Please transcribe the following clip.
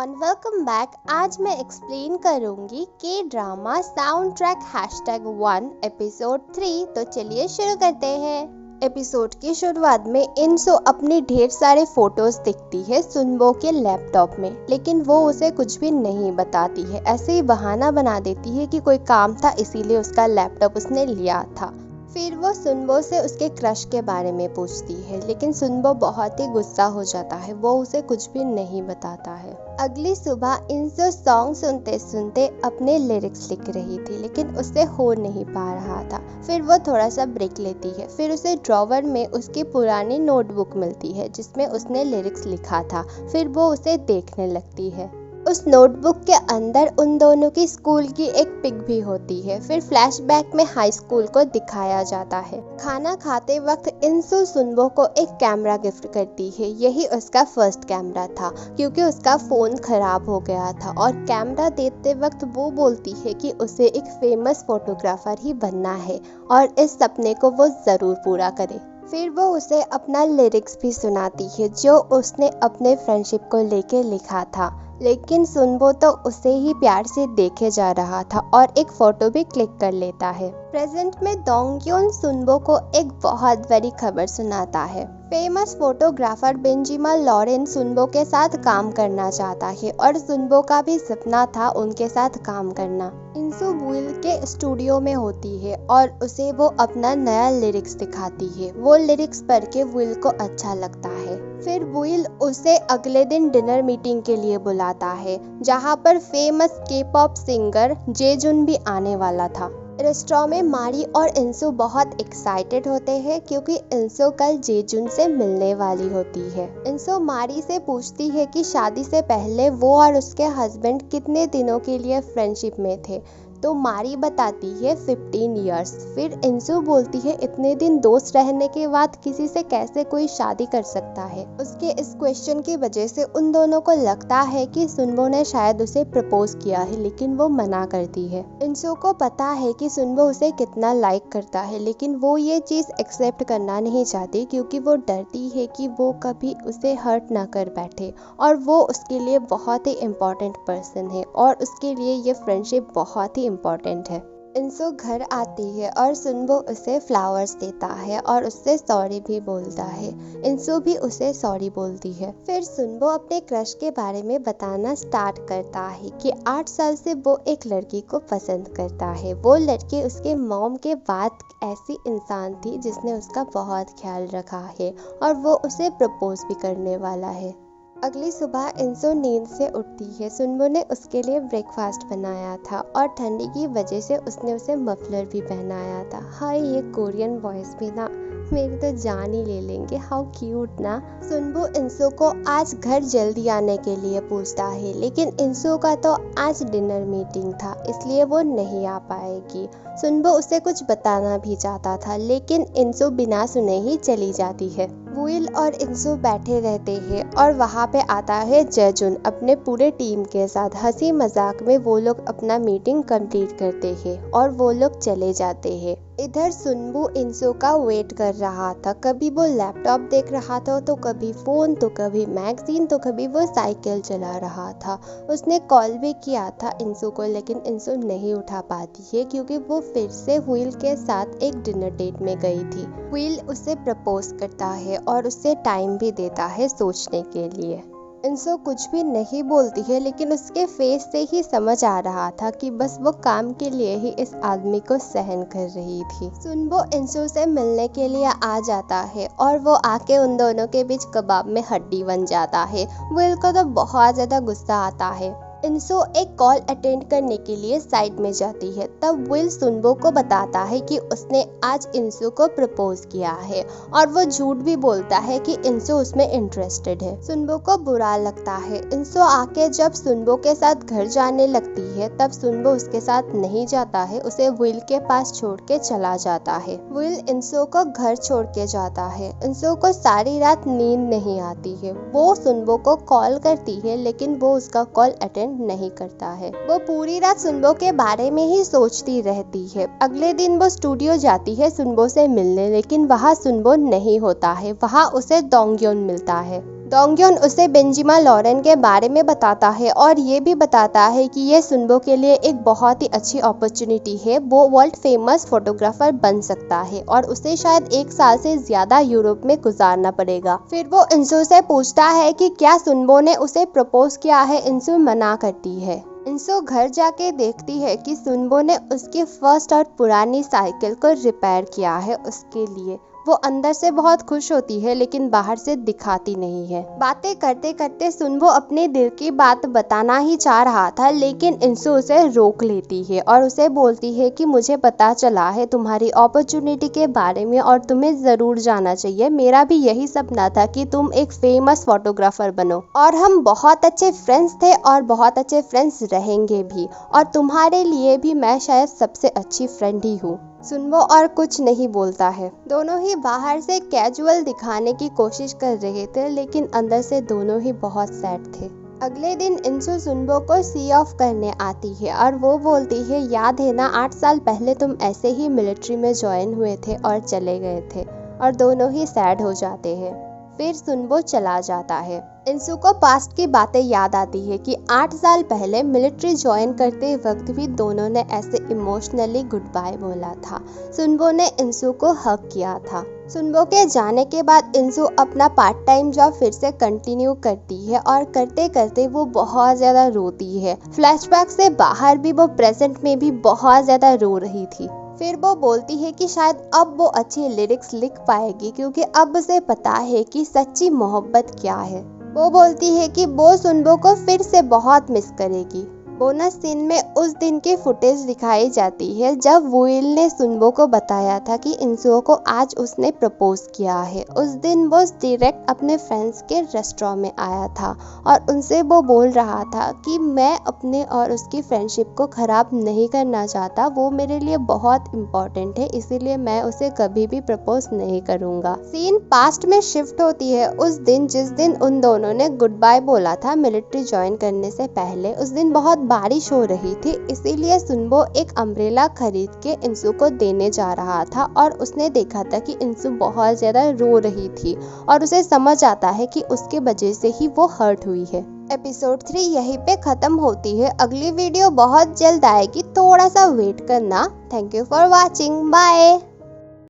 Everyone, welcome back. आज मैं explain करूंगी के ड्रामा साउंड ट्रैक #1 एपिसोड 3। तो चलिए शुरू करते हैं। एपिसोड की शुरुआत में इंसो अपनी ढेर सारे फोटोज दिखती है सुनबो के लैपटॉप में, लेकिन वो उसे कुछ भी नहीं बताती है। ऐसे ही बहाना बना देती है कि कोई काम था इसीलिए उसका लैपटॉप उसने लिया था। फिर वो सुनबो से उसके क्रश के बारे में पूछती है, लेकिन सुनबो बहुत ही गुस्सा हो जाता है। वो उसे कुछ भी नहीं बताता है। अगली सुबह इंसो सॉन्ग सुनते सुनते अपने लिरिक्स लिख रही थी, लेकिन उससे हो नहीं पा रहा था। फिर वो थोड़ा सा ब्रेक लेती है। फिर उसे ड्रॉवर में उसकी पुरानी नोटबुक मिलती है जिसमें उसने लिरिक्स लिखा था। फिर वो उसे देखने लगती है। उस नोटबुक के अंदर उन दोनों की स्कूल की एक पिक भी होती है। फिर फ्लैशबैक में हाई स्कूल को दिखाया जाता है। खाना खाते वक्त इंसो सुनबो को एक कैमरा गिफ्ट करती है। यही उसका फर्स्ट कैमरा था क्योंकि उसका फोन खराब हो गया था, और कैमरा देते वक्त वो बोलती है कि उसे एक फेमस फोटोग्राफर ही बनना है और इस सपने को वो जरूर पूरा करे। फिर वो उसे अपना लिरिक्स भी सुनाती है जो उसने अपने फ्रेंडशिप को लेके लिखा था, लेकिन सुनबो तो उसे ही प्यार से देखे जा रहा था और एक फोटो भी क्लिक कर लेता है। प्रेजेंट में दोंगयोन सुनबो को एक बहुत बड़ी खबर सुनाता है। फेमस फोटोग्राफर बेंजिमा लॉरेंस सुनबो के साथ काम करना चाहता है और सुनबो का भी सपना था उनके साथ काम करना। इंसो बुइल के स्टूडियो में होती है और उसे वो अपना नया लिरिक्स दिखाती है। वो लिरिक्स पढ़ के बुइल को अच्छा लगता है। फिर बुइल उसे अगले दिन डिनर मीटिंग के लिए बुलाता है, जहाँ पर फेमस के-पॉप सिंगर जेजुन भी आने वाला था। रेस्टोरेंट में मारी और इंसो बहुत एक्साइटेड होते हैं क्योंकि इंसो कल जेजुन से मिलने वाली होती है। इंसो मारी से पूछती है कि शादी से पहले वो और उसके हस्बैंड कितने दिनों के लिए फ्रेंडशिप में थे, तो मारी बताती है 15 इयर्स। फिर इंसो बोलती है इतने दिन दोस्त रहने के बाद किसी से कैसे कोई शादी कर सकता है। उसके इस क्वेश्चन की वजह से उन दोनों को लगता है कि सुनबो ने शायद उसे प्रपोज किया है, लेकिन वो मना करती है। इंसो को पता है कि सुनबो उसे कितना लाइक करता है, लेकिन वो ये चीज़ एक्सेप्ट करना नहीं चाहती क्योंकि वो डरती है कि वो कभी उसे हर्ट ना कर बैठे, और वो उसके लिए बहुत ही इम्पोर्टेंट पर्सन है और उसके लिए ये फ्रेंडशिप बहुत ही इम्पोर्टेंट है। इंसो घर आती है और सुनबो उसे फ्लावर्स देता है और उससे सॉरी भी बोलता है। इंसो भी उसे सॉरी बोलती है। फिर सुनबो अपने क्रश के बारे में बताना स्टार्ट करता है कि 8 साल से वो एक लड़की को पसंद करता है। वो लड़की उसके मॉम के बाद ऐसी इंसान थी जिसने उसका बहुत ख्याल रखा है और वो उसे प्रपोज भी करने वाला है। अगली सुबह इंसो नींद से उठती है। सुनबो ने उसके लिए ब्रेकफास्ट बनाया था और ठंडी की वजह से उसने उसे मफलर भी पहनाया था। हाय, ये कोरियन बॉयज भी ना मेरी तो जान ही ले लेंगे। हाउ क्यूट ना। सुनबो इंसो को आज घर जल्दी आने के लिए पूछता है, लेकिन इंसो का तो आज डिनर मीटिंग था इसलिए वो नहीं आ पाएगी। सुनबो उसे कुछ बताना भी चाहता था, लेकिन इंसो बिना सुने ही चली जाती है। बुइल और इंसो बैठे रहते हैं और वहाँ पे आता है जेजुन अपने पूरे टीम के साथ। हंसी मजाक में वो लोग अपना मीटिंग कंप्लीट करते हैं और वो लोग चले जाते हैं। इधर सुनबो इंसो का वेट कर रहा था। कभी वो लैपटॉप देख रहा था, तो कभी फोन, तो कभी मैगजीन, तो कभी वो साइकिल चला रहा था। उसने कॉल भी किया था इंसो को, लेकिन इंसो नहीं उठा पाती है क्योंकि वो फिर से व्हील के साथ एक डिनर डेट में गई थी। व्हील उसे प्रपोज करता है और उसे टाइम भी देता है सोचने के लिए। इंसो कुछ भी नहीं बोलती है, लेकिन उसके फेस से ही समझ आ रहा था कि बस वो काम के लिए ही इस आदमी को सहन कर रही थी। सुनबो इंसो से मिलने के लिए आ जाता है और वो आके उन दोनों के बीच कबाब में हड्डी बन जाता है। विल को तो बहुत ज्यादा गुस्सा आता है। इंसो एक कॉल अटेंड करने के लिए साइड में जाती है। तब विल सुनबो को बताता है कि उसने आज इंसो को प्रपोज किया है, और वो झूठ भी बोलता है कि इंसो उसमें इंटरेस्टेड है। सुनबो को बुरा लगता है। इंसो आके जब सुनबो के साथ घर जाने लगती है, तब सुनबो उसके साथ नहीं जाता है, उसे विल के पास छोड़ के चला जाता है। विल इंसो को घर छोड़ के जाता है। इंसो को सारी रात नींद नहीं आती है। वो सुनबो को कॉल करती है, लेकिन वो उसका कॉल अटेंड नहीं करता है। वो पूरी रात सुनबो के बारे में ही सोचती रहती है। अगले दिन वो स्टूडियो जाती है सुनबो से मिलने, लेकिन वहाँ सुनबो नहीं होता है। वहाँ उसे दोंगयोन मिलता है। डोंगयन उसे बेंजिमा लॉरेन के बारे में बताता है और ये भी बताता है कि ये सुनबो के लिए एक बहुत ही अच्छी अपॉर्चुनिटी है। वो वर्ल्ड फेमस फोटोग्राफर बन सकता है और उसे शायद 1 साल से ज्यादा यूरोप में गुजारना पड़ेगा। फिर वो इंसू से पूछता है कि क्या सुनबो ने उसे प्रपोज किया है। इंसू मना करती है। इंसू घर जाके देखती है कि सुनबो ने उसकी फर्स्ट और पुरानी साइकिल को रिपेयर किया है उसके लिए। वो अंदर से बहुत खुश होती है लेकिन बाहर से दिखाती नहीं है। बातें करते करते सुनबो अपने दिल की बात बताना ही चाह रहा था लेकिन इंसू उसे रोक लेती है और उसे बोलती है कि मुझे पता चला है तुम्हारी अपॉर्चुनिटी के बारे में और तुम्हें जरूर जाना चाहिए। मेरा भी यही सपना था कि तुम एक फेमस फोटोग्राफर बनो और हम बहुत अच्छे फ्रेंड्स थे और बहुत अच्छे फ्रेंड्स रहेंगे भी और तुम्हारे लिए भी मैं शायद सबसे अच्छी फ्रेंड ही हूँ। सुनबो और कुछ नहीं बोलता है। दोनों ही बाहर से कैजुअल दिखाने की कोशिश कर रहे थे लेकिन अंदर से दोनों ही बहुत सैड थे। अगले दिन इंसू सुनबो को सी ऑफ करने आती है और वो बोलती है याद है ना 8 साल पहले तुम ऐसे ही मिलिट्री में ज्वाइन हुए थे और चले गए थे और दोनों ही सैड हो जाते हैं। फिर सुनबो चला जाता है। इंसू को पास्ट की बातें याद आती है कि 8 साल पहले मिलिट्री ज्वाइन करते वक्त भी दोनों ने ऐसे इमोशनली गुड बाय बोला था। सुनबो ने इंसू को हग किया था। सुनबो के जाने के बाद इंसू अपना पार्ट टाइम जॉब फिर से कंटिन्यू करती है और करते करते वो बहुत ज्यादा रोती है। फ्लैशबैक से बाहर भी वो प्रेजेंट में भी बहुत ज्यादा रो रही थी। फिर वो बोलती है कि शायद अब वो अच्छी लिरिक्स लिख पाएगी क्योंकि अब उसे पता है कि सच्ची मोहब्बत क्या है। वो बोलती है कि वो सुनबो को फिर से बहुत मिस करेगी। बोनस सीन में उस दिन की फुटेज दिखाई जाती है जब वुइल ने सुनबो को बताया था कि इंसुओ को आज उसने प्रपोज किया है। उस दिन वो डायरेक्ट अपने फ्रेंड्स के रेस्टोरेंट में आया था और उनसे वो बोल रहा था कि मैं अपने और उसकी फ्रेंडशिप को खराब नहीं करना चाहता। वो मेरे लिए बहुत इम्पोर्टेंट है इसीलिए मैं उसे कभी भी प्रपोज नहीं करूँगा। सीन पास्ट में शिफ्ट होती है उस दिन जिस दिन उन दोनों ने गुड बाय बोला था मिलिट्री ज्वाइन करने से पहले। उस दिन बहुत बारिश हो रही थी इसीलिए सुनबो एक अम्ब्रेला खरीद के इंसू को देने जा रहा था और उसने देखा था कि इंसू बहुत ज्यादा रो रही थी और उसे समझ आता है कि उसके वजह से ही वो हर्ट हुई है। एपिसोड 3 यहीं पे खत्म होती है। अगली वीडियो बहुत जल्द आएगी, थोड़ा सा वेट करना। Thank you for watching, bye.